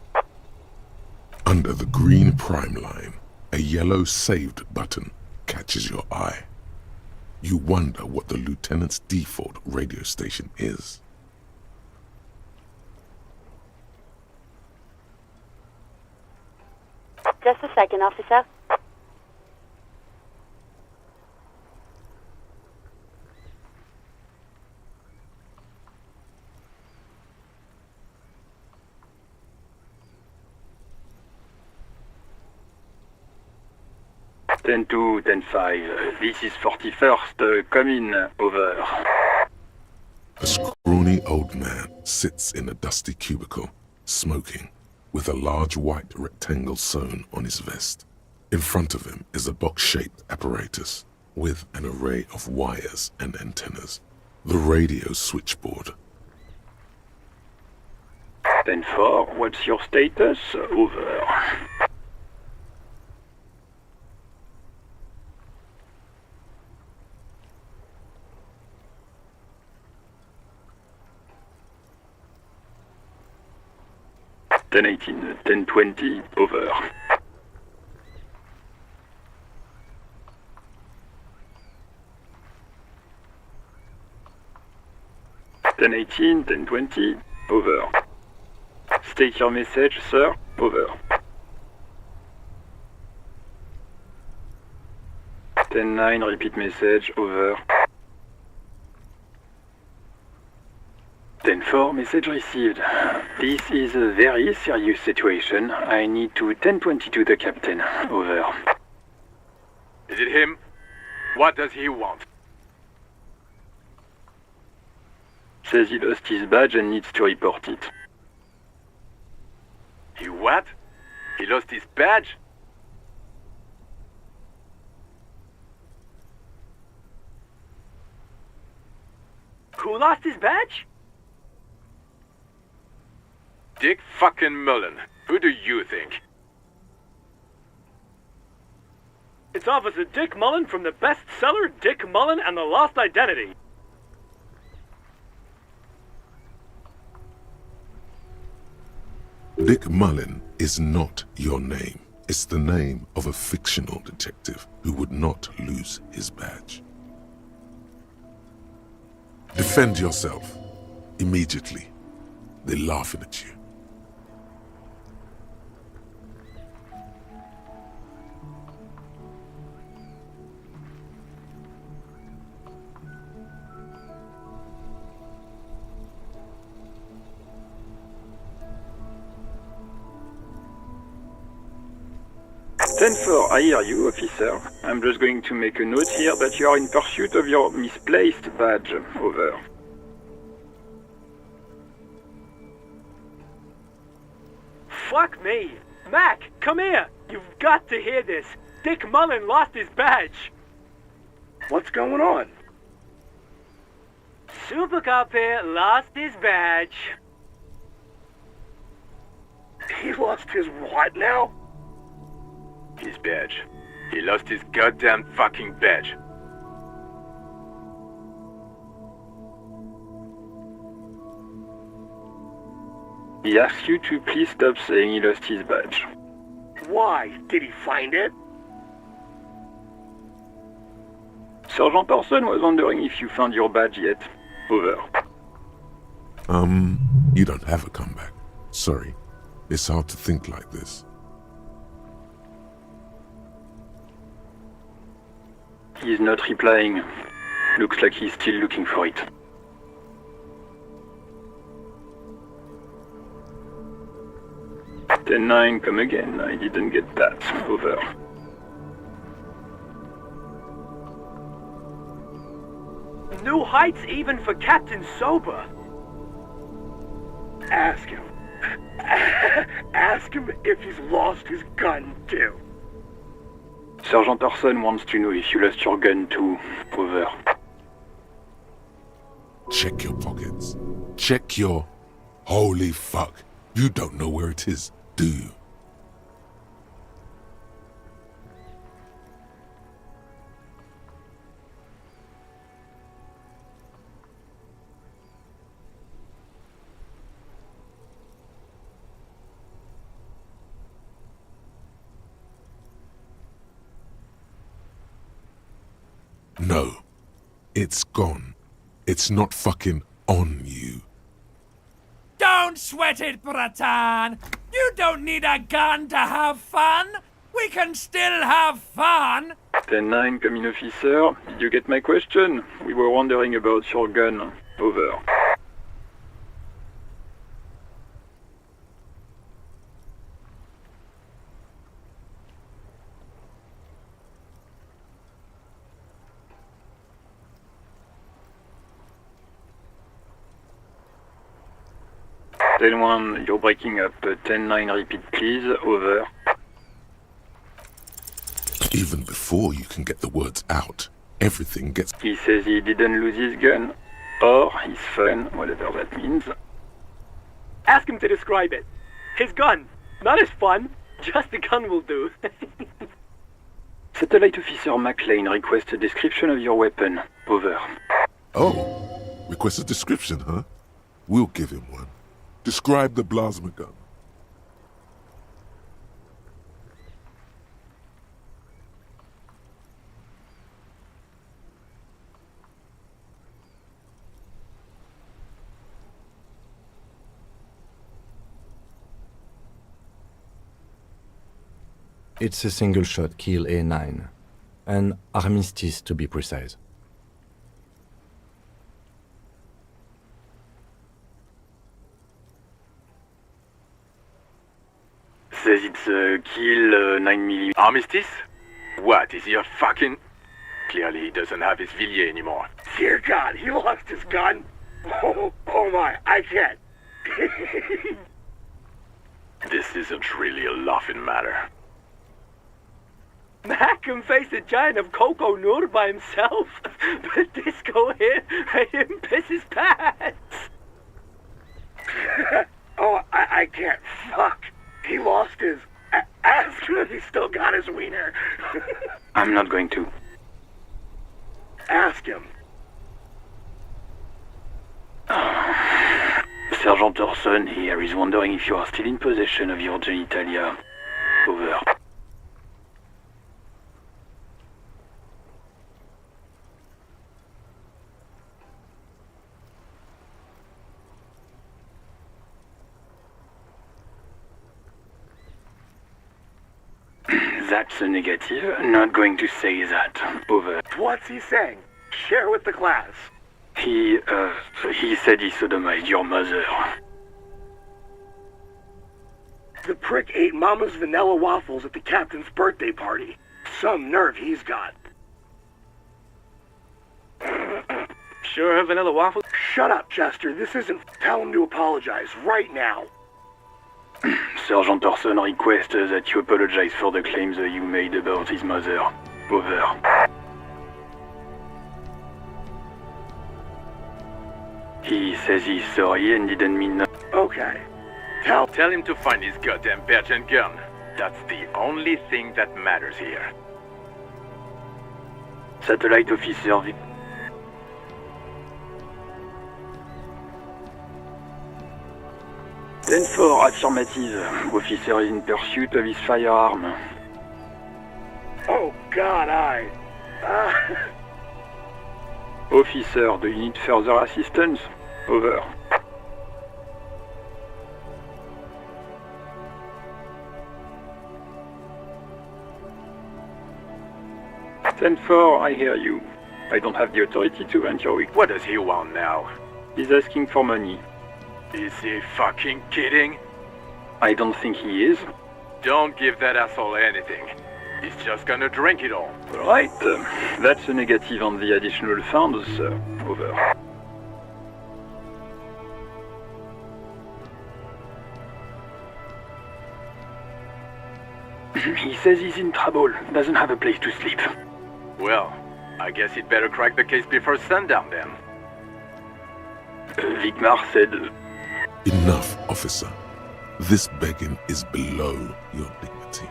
S3: Under the green prime line, a yellow saved button catches your eye. You wonder what the lieutenant's default radio station is.
S11: Just a second, officer.
S12: Ten 2, 10-5. This is 41st. Come in. Over.
S3: A scrawny old man sits in a dusty cubicle, smoking, with a large white rectangle sewn on his vest. In front of him is a box-shaped apparatus with an array of wires and antennas. The radio switchboard.
S12: 10-4, what's your status? Over. Ten 18, 10-20, over. Ten 18, 10-20, over. State your message, sir, over. 10-9, repeat message, over. 10-4, message received. This is a very serious situation. I need to 10-22 the captain. Over.
S13: Is it him? What does he want?
S12: Says he lost his badge and needs to report it.
S13: He what? He lost his badge?
S14: Who lost his badge?
S13: Dick fucking Mullen. Who do you think?
S14: It's Officer Dick Mullen from the bestseller Dick Mullen and the Lost Identity.
S3: Dick Mullen is not your name. It's the name of a fictional detective who would not lose his badge. Defend yourself. Immediately. They're laughing at you.
S12: Ten 4, I hear you, officer. I'm just going to make a note here that you are in pursuit of your misplaced badge. Over.
S14: Fuck me. Mac, come here. You've got to hear this. Dick Mullen lost his badge.
S13: What's going on?
S14: Super Cop here lost his badge.
S13: He lost his what now? His badge. He lost his goddamn fucking badge.
S12: He asks you to please stop saying he lost his badge.
S13: Why? Did he find it?
S12: Sergeant Person was wondering if you found your badge yet. Over.
S3: You don't have a comeback. Sorry. It's hard to think like this.
S12: He's not replying. Looks like he's still looking for it. 10-9, come again. I didn't get that. Over.
S14: New heights even for Captain Sober.
S13: Ask him. Ask him if he's lost his gun, too.
S12: Sergeant Orson wants to know if you lost your gun too. Over.
S3: Check your pockets. Check your... Holy fuck. You don't know where it is, do you? No. It's gone. It's not fucking on you.
S2: Don't sweat it, Bratan! You don't need a gun to have fun! We can still have fun!
S12: 10-9, come in, officer. Did you get my question? We were wondering about your gun. Over. Ten one, you're breaking up. 10-9, repeat please. Over.
S3: Even before you can get the words out, everything gets...
S12: He says he didn't lose his gun. Or his phone, whatever that means.
S14: Ask him to describe it. His gun. Not his fun. Just the gun will do.
S12: Satellite Officer McLean requests a description of your weapon. Over.
S3: Oh, request a description, huh? We'll give him one. Describe the plasma gun.
S8: It's a single-shot kill A9. An armistice, to be precise.
S13: Says it's a kill 9mm. Armistice? What, is he a fucking... Clearly he doesn't have his Villiers anymore. Dear God, he lost his gun? Oh my, I can't. This isn't really a laughing matter.
S14: Mac can face a giant of Coco Nur by himself, but Disco here made him piss his pants.
S13: Oh, I can't. Fuck. He lost his... Ask him if he's still got his wiener.
S12: I'm not going to.
S13: Ask him.
S12: Sergeant Orson here is wondering if you are still in possession of your genitalia. Over. That's a negative. Not going to say that. Over.
S13: What's he saying? Share with the class.
S12: He said he sodomized your mother.
S13: The prick ate Mama's vanilla waffles at the captain's birthday party. Some nerve he's got.
S14: Sure have vanilla waffles?
S13: Shut up, Chester. This isn't... Tell him to apologize right now.
S12: Sergeant Orson requests that you apologize for the claims that you made about his mother. Over. He says he's sorry and didn't mean no.
S13: Okay. Tell him to find his goddamn badge and gun. That's the only thing that matters here.
S12: Satellite Officer Vic. Then for affirmative. Officer is in pursuit of his firearm.
S13: Oh God,
S12: Officer, do you need further assistance? Over. Ten 4, I hear you. I don't have the authority to enter your week.
S13: What does he want now?
S12: He's asking for money.
S13: Is he fucking kidding?
S12: I don't think he is. Don't give that asshole anything. He's just gonna drink it all. Right. That's a negative on the additional funds, sir. Over. He says he's in trouble. Doesn't have a place to sleep. Well, I guess he'd better crack the case before sundown then. Vigmar said...
S3: Enough, officer. This begging is below your dignity.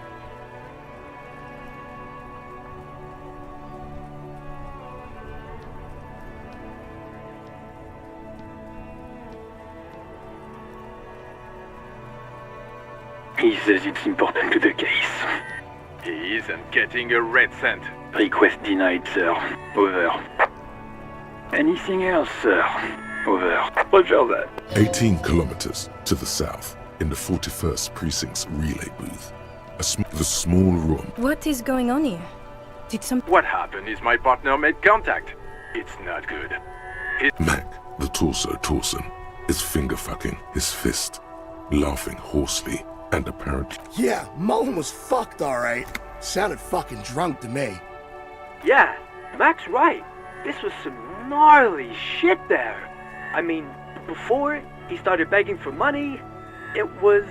S12: He says it's important to the case. He isn't getting a red cent. Request denied, sir. Over. Anything else, sir? Over. Roger that.
S3: 18 kilometers to the south, in the 41st Precinct's relay booth. The small room.
S15: What is going on here? Did some...
S12: What happened is my partner made contact. It's not good.
S3: Mac, the torso Torson, is finger-fucking his fist, laughing hoarsely and apparently...
S16: Yeah, Mullen was fucked, alright. Sounded fucking drunk to me.
S14: Yeah, Mac's right. This was some gnarly shit there. I mean, before he started begging for money, it was...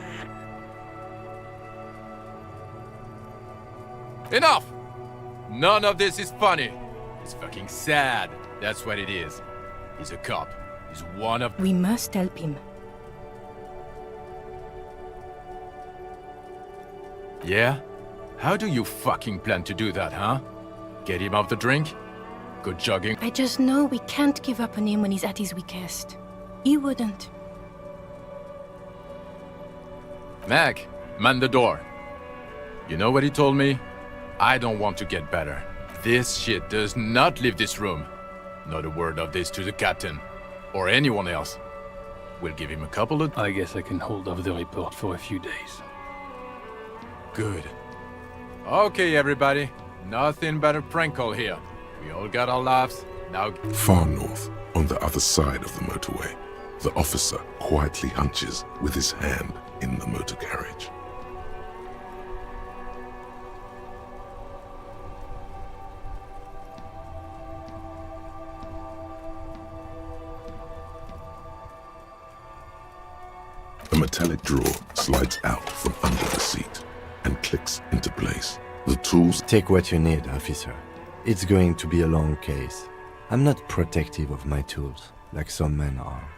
S17: Enough! None of this is funny. It's fucking sad. That's what it is. He's a cop. He's one of...
S15: We must help him.
S17: Yeah? How do you fucking plan to do that, huh? Get him off the drink? Go jogging?
S15: I just know we can't give up on him when he's at his weakest. He wouldn't.
S17: Mac, man the door. You know what he told me? I don't want to get better. This shit does not leave this room. Not a word of this to the captain. Or anyone else. We'll give him a couple of...
S18: I guess I can hold off the report for a few days.
S17: Good. Okay, everybody. Nothing but a prank call here. We all got our laughs. Now...
S3: Far north, on the other side of the motorway, the officer quietly hunches with his hand in the motor carriage. A metallic drawer slides out from under the seat and clicks into place. The tools...
S8: Take what you need, officer. It's going to be a long case. I'm not protective of my tools, like some men are.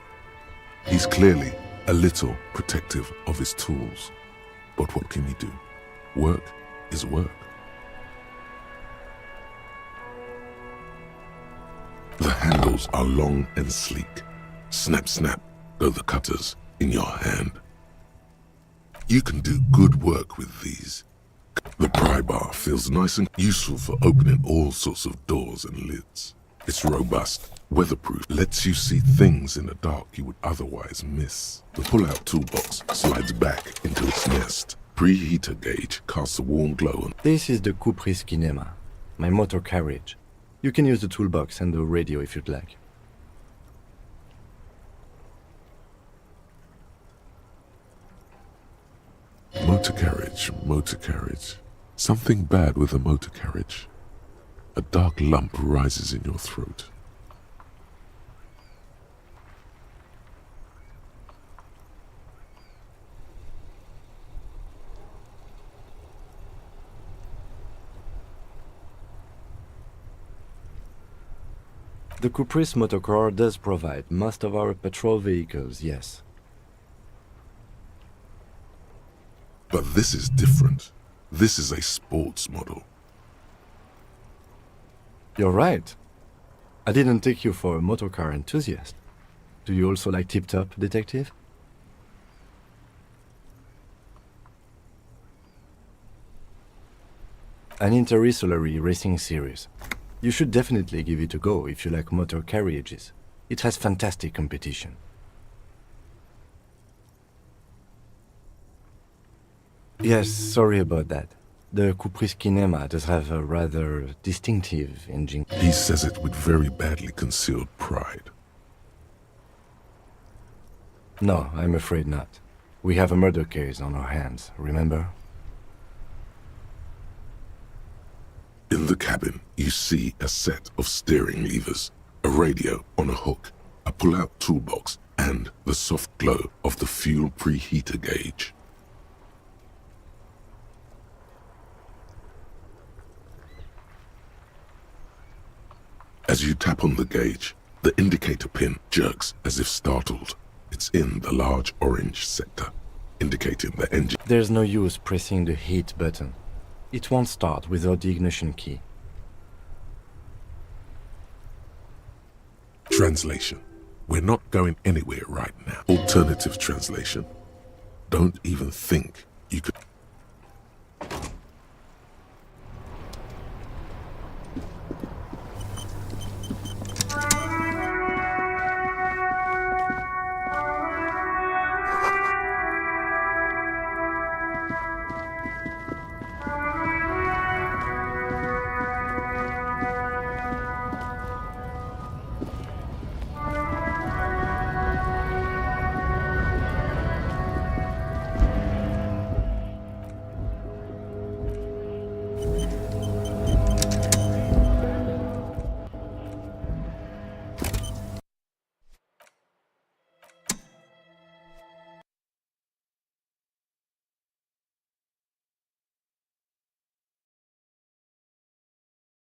S3: He's clearly a little protective of his tools. But what can he do? Work is work. The handles are long and sleek. Snap, snap, go the cutters in your hand. You can do good work with these. The pry bar feels nice and useful for opening all sorts of doors and lids. It's robust, weatherproof, lets you see things in the dark you would otherwise miss. The pull-out toolbox slides back into its nest. Preheater gauge casts a warm glow on...
S8: This is the Kupris Kinema, my motor carriage. You can use the toolbox and the radio if you'd like.
S3: Motor carriage. Something bad with a motor carriage. A dark lump rises in your throat.
S8: The Kupris Motorcar does provide most of our patrol vehicles, yes.
S3: But this is different. This is a sports model.
S8: You're right. I didn't take you for a motorcar enthusiast. Do you also like tip-top, detective? An interstellary racing series. You should definitely give it a go if you like motor carriages. It has fantastic competition. Yes, sorry about that. The Kupris Kinema does have a rather distinctive engine.
S3: He says it with very badly concealed pride.
S8: No, I'm afraid not. We have a murder case on our hands, remember?
S3: In the cabin, you see a set of steering levers, a radio on a hook, a pull-out toolbox, and the soft glow of the fuel preheater gauge. As you tap on the gauge, the indicator pin jerks as if startled. It's in the large orange sector, indicating the engine.
S8: There's no use pressing the heat button. It won't start without the ignition key.
S3: Translation. We're not going anywhere right now. Alternative translation. Don't even think you could...